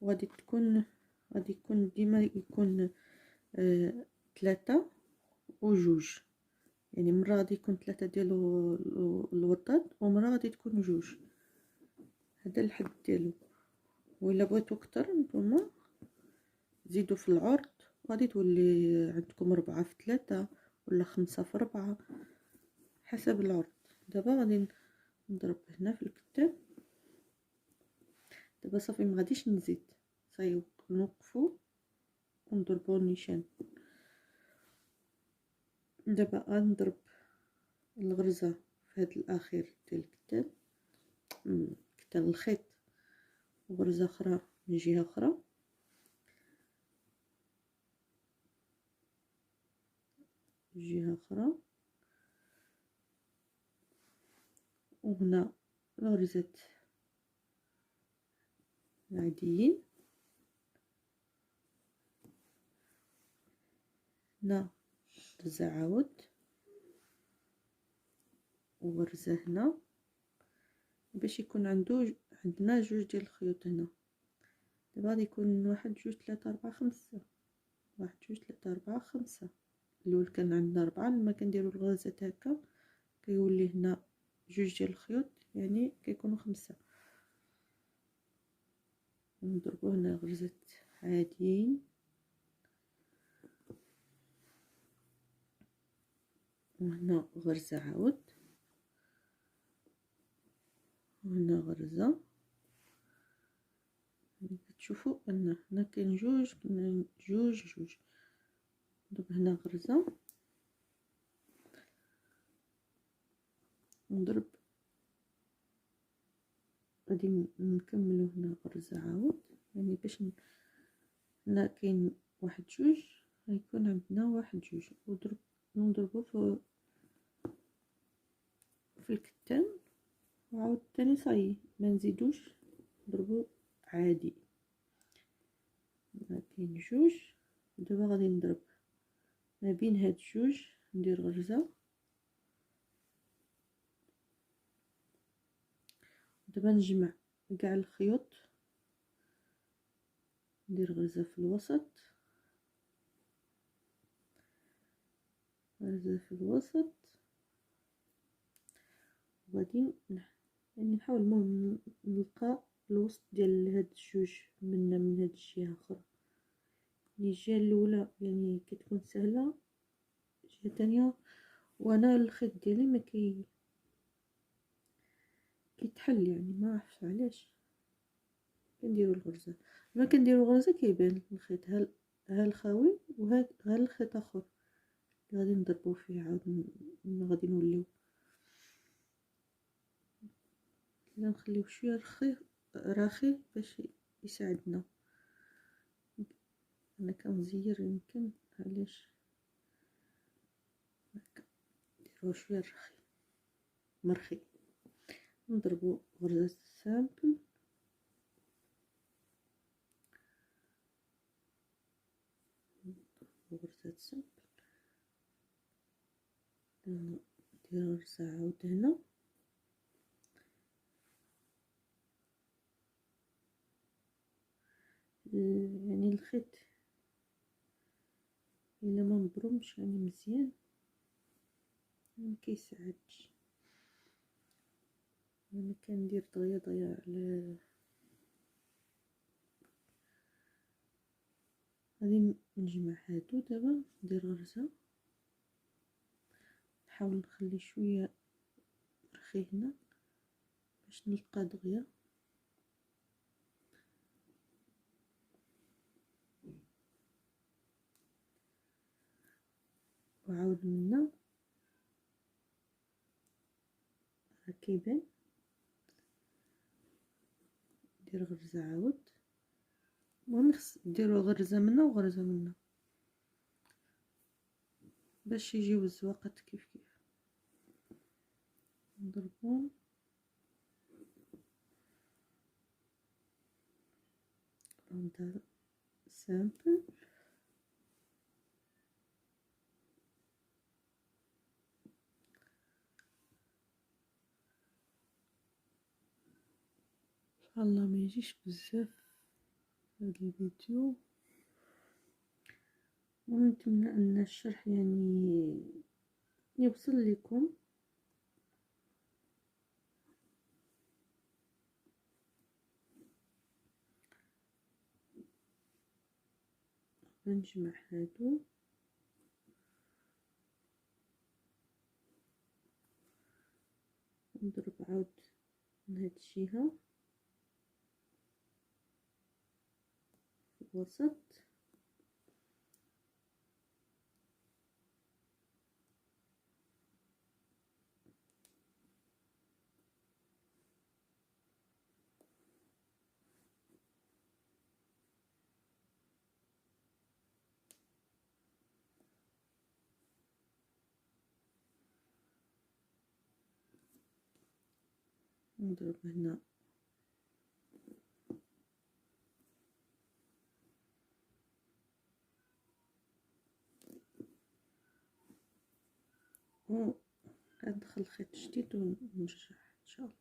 غادي يكون ديما يكون 3 وجوج، يعني مرة غادي يكون 3 ديال الوطاد ومرة غادي تكون جوج. هذا الحد ديالو. وإلا بغيتو كتر نتوما زيدوا في العرض، غادي تولي عندكم 4 في 3 ولا 5 في 4 حسب العرض. دابا غادي نضرب هنا في الكتان. دابا صافي ما غاديش نزيد، صاي نوقفوا ونضربوا النيشان. دابا غنضرب الغرزه في هذا الاخير ديال الكتان، كتان الخيط، وغرزه اخرى من جهه اخرى، جهه اخرى، وهنا غرزه عاديين، هنا غرزه عاود وغرزه هنا، باش يكون عندنا جوج ديال الخيوط هنا. دابا غادي يكون 1 2 3 4 5، 1 2 3 4 5. الاول كان عندنا 4، لما كنديروا الغرزات هكا كيولي هنا جوج ديال الخيوط، يعني كيكونوا 5. نضربوا هنا غرزه عاديين، وهنا غرزه عاود، وهنا غرزه. كتشوفوا ان هنا كاين جوج جوج. دابا هنا غرزه، نضرب، غادي نكملوا هنا غرزه عاود، يعني باش هنا كاين 1 2 غيكون عندنا 1 2 ونضربوا في الكتان، وعاود تاني صاي ما نزيدوش، نضربوا عادي. هنا كاين جوج. دابا غادي نضرب ما بين هاد جوج، ندير غرزه. دابا نجمع كاع الخيوط، ندير غرزه في الوسط، غرزه في الوسط، وغادي يعني نحاول المهم نلقى الوسط ديال هاد الجوج من هاد الجهه الاخرى. يعني الجهه الاولى يعني كتكون سهله، الجهه الثانيه وانا الخيط ديالي ما كيتحل، يعني ما عرفتش علاش كنديروا الغرزه. ما كنديروا الغرزه كيبان الخيط، ها الخاوي وها الخيط اخر اللي غادي نضربوا فيه عاود غادي نوليو. لا نخليو شويه راخي باش يساعدنا. انا كنزير يمكن علاش هكا، نديرو شويه مرخي. نضربو غرزه سامبل، غرزه سامبل، ندير غرزه عاود هنا، يعني الخيط الا ما مبرومش يعني مزيان مكيساعدش. انا كندير دغيا على غادي نجمع هادو. دابا ندير غرزه، نحاول نخلي شويه مرخي هنا باش نلقى دغيا، وعاود منا كيبان. ندير غرزه عاود، المهم خص ديروا غرزه منا وغرزه منا باش يجيو الزواقات كيف نضربهم. ندير سامبل، ان شاء الله ما يجيش بزاف هذا الفيديو، ونتمنى ان الشرح يعني يوصل لكم. نجمع هادو نضرب عاود من هاد الجهة في الوسط، نضرب هنا وندخل خيط جديد ونرجع ان شاء الله.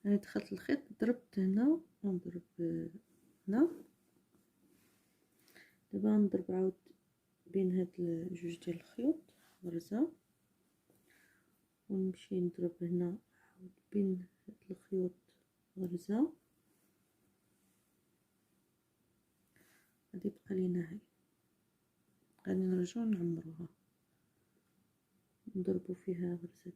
انا دخلت الخيط، ضربت هنا ونضرب هنا. دابا نضرب عاود بين هاد جوج ديال الخيوط غرزة، ونمشي نضرب هنا عاود بين هاد الخيوط غرزة. غادي يبقى لينا هاي، غادي نرجعو نعمروها، نضربو فيها غرزة.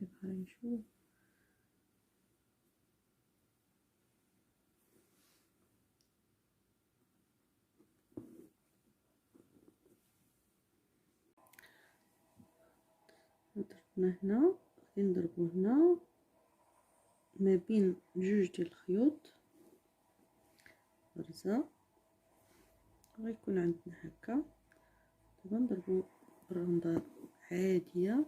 كيبقى نشوف ضربنا هنا، غادي نضربو هنا ما بين جوج ديال الخيوط غرزة، غيكون عندنا هكا. دابا نضربو روندا عادية،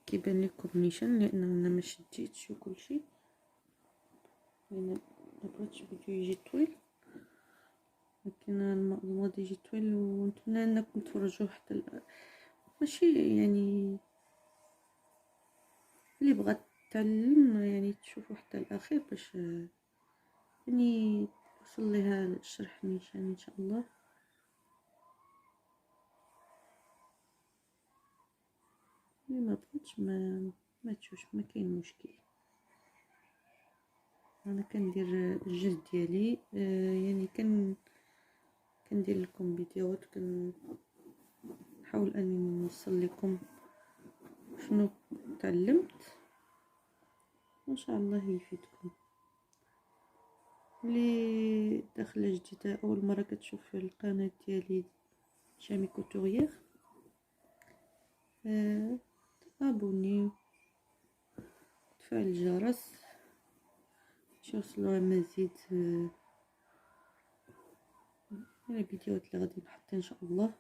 كيبان لكم النيشان لان انا ما شديتش وكلشي، لان مبغيتش الفيديو يجي طويل، لكن الماضي يجي طويل، ونتمنى انكم تفرجوه حتى ماشي يعني اللي بغات تعلم يعني تشوفوا حتى الاخير باش يعني يوصل لها الشرح نيشان ان شاء الله. اللي ما بغاتش ما تشوفش، ما كاين مشكل. انا كندير الجهد ديالي، يعني كندير لكم فيديوهات، كنحاول اني نوصل لكم شنو تعلمت، وان شاء الله يفيدكم. اللي داخله جديده اول مره كتشوف القناه ديالي شامي كوتوريير، ابوني، تفعل الجرس باش يوصلوا مزيد من الفيديوهات اللي غادي نحط ان شاء الله.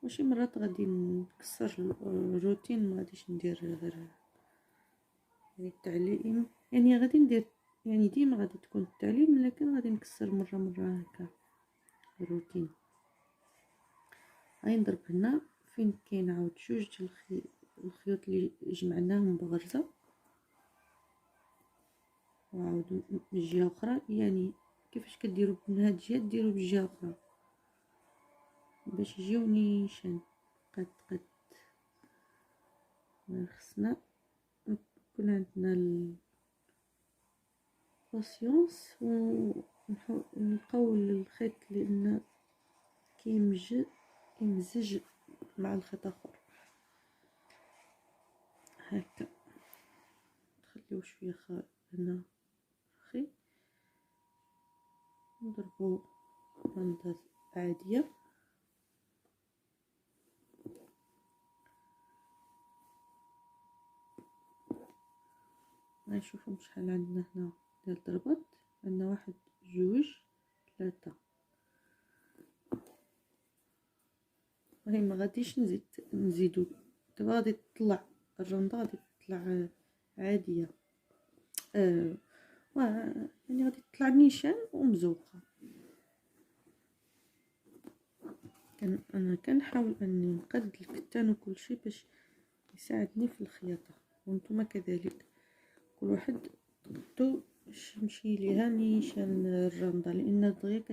وشي مرات غادي نكسر الروتين، ما غاديش ندير غير يعني التعليم، يعني غادي ندير يعني ديما غادي تكون التعليم، لكن غادي نكسر مره هكا الروتين. غادي نضرب هنا فين كاين عاود جوج ديال الخيوط اللي جمعناهم بغرزه، وعاود من جهه اخرى، يعني كيفاش كديروا من هاد الجهه ديروا بالجهه اخرى باش يجيو نيشان قد خصنا يكون عندنا الباسيونس ونلقاو الخيط لان كيمزج مع الخيط اخر هكا. نخليو شويه هنا خيط، نضربو رندات عاديه، غنشوفو شحال عندنا هنا ديال الضربات. عندنا 1 2 3. هاي ما غاديش نزيدو. دابا غادي تطلع الرنده، غادي تطلع عاديه، يعني غادي تطلع نيشان ومزوقه. انا كنحاول اني نقاد الكتان وكل شيء باش يساعدني في الخياطه، وانتم كذلك كل واحد تقدو باش يمشي ليها نيشان الرنده، لان دغيا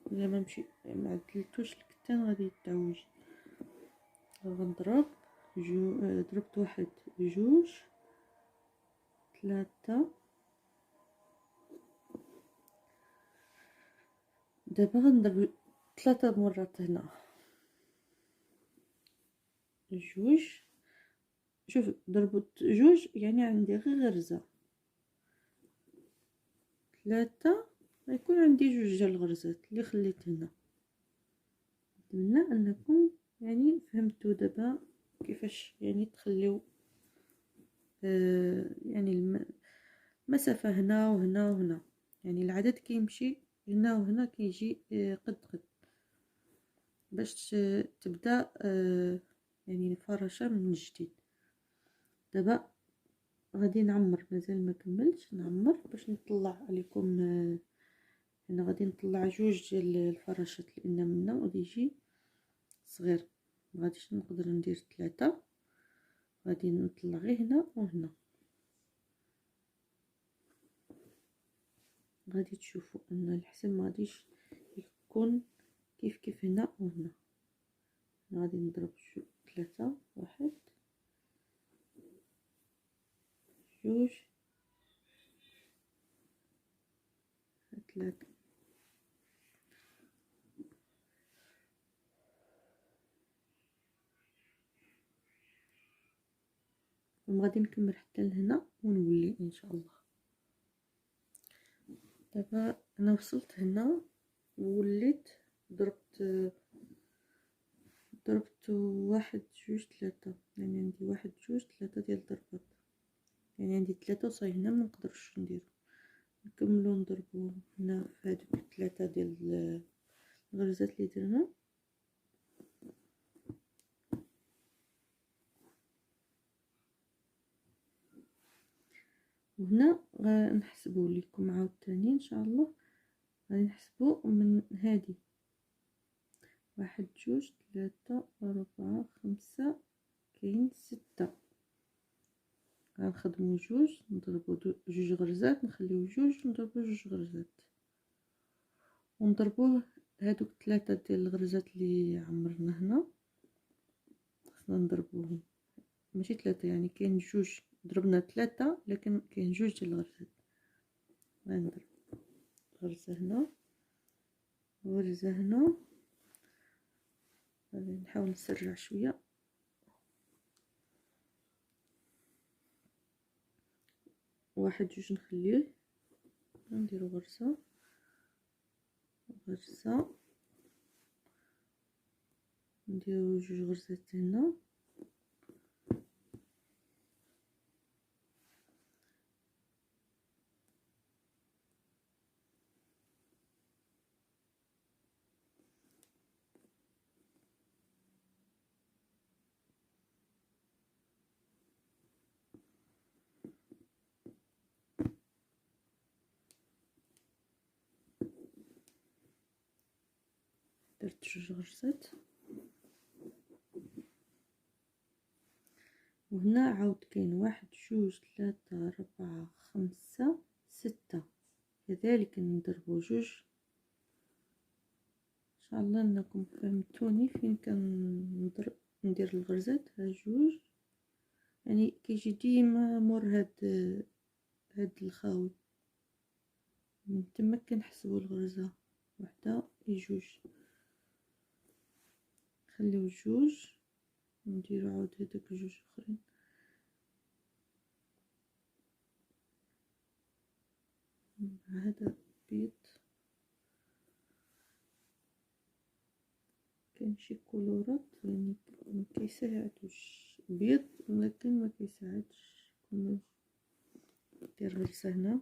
الا ما عدلتوش الكتان غادي يتعوج. غنضرب ضربت 1 2 3. دابا غنضرب 3 مرات هنا، 2. شوف ضربت 2 يعني عندي غير غرزة. 3 غيكون عندي 2 ديال الغرزات اللي خليت هنا. نتمنى انكم يعني فهمتوا دابا كيفاش يعني تخليو يعني المسافة هنا وهنا وهنا، يعني العدد كيمشي هنا وهنا كيجي قد باش تبدا يعني الفراشة من جديد. دابا غادي نعمر، مازال ما كملتش، نعمر باش نطلع عليكم. انا غادي نطلع 2 ديال الفراشات لان منا غادي يجي صغير، ما غاديش نقدر ندير 3. غادي نطلع غير هنا وهنا. غادي تشوفوا ان الحسن ما غاديش يكون كيف هنا وهنا. غادي نضرب 3 1 2 3. وغادي نكمل حتى لهنا ونولي ان شاء الله. دابا انا وصلت هنا ووليت ضربت 1 2 3، يعني عندي 1 2 3 ديال الضربات، يعني عندي 3 وصاي هنا ما نقدرش نديرو. نكملو نضربو هنا في هادوك 3 ديال الغرزات اللي درنا. وهنا غنحسبو لكم عاوتاني ان شاء الله. غادي نحسبو من هادي 1 2 3 4 5 كاين 6. غنخدمو 2 نضربو 2 غرزات، نخليو 2 نضربو 2 غرزات، ونضربوه هادوك 3 ديال الغرزات اللي عمرنا هنا. خصنا نضربوهم ماشي 3، يعني كاين 2 ضربنا 3 لكن كاين 2 ديال الغرزات. غنضرب غرزة هنا غرزة هنا. غادي نحاول نسرع شوية. 1 2 نخليه، نديرو غرزة غرزة، نديرو 2 غرزات هنا. درت 2 غرزات، وهنا عاود كاين 1 2 3 4 5 6، كذلك نضربو 2. ان شاء الله انكم فهمتوني فين كنضرب ندير الغرزات. ها 2 يعني كيجي ديما مور هاد الخاوي، من تما كنحسبوا الغرزة 1 2. نخليو 2 نديرو عاود هادوك 2 اخرين. هذا بيض، كاين شي كولورات يعني ما كيساعدوش بيض، ولكن ما كيساعدش. ندير غرزة هنا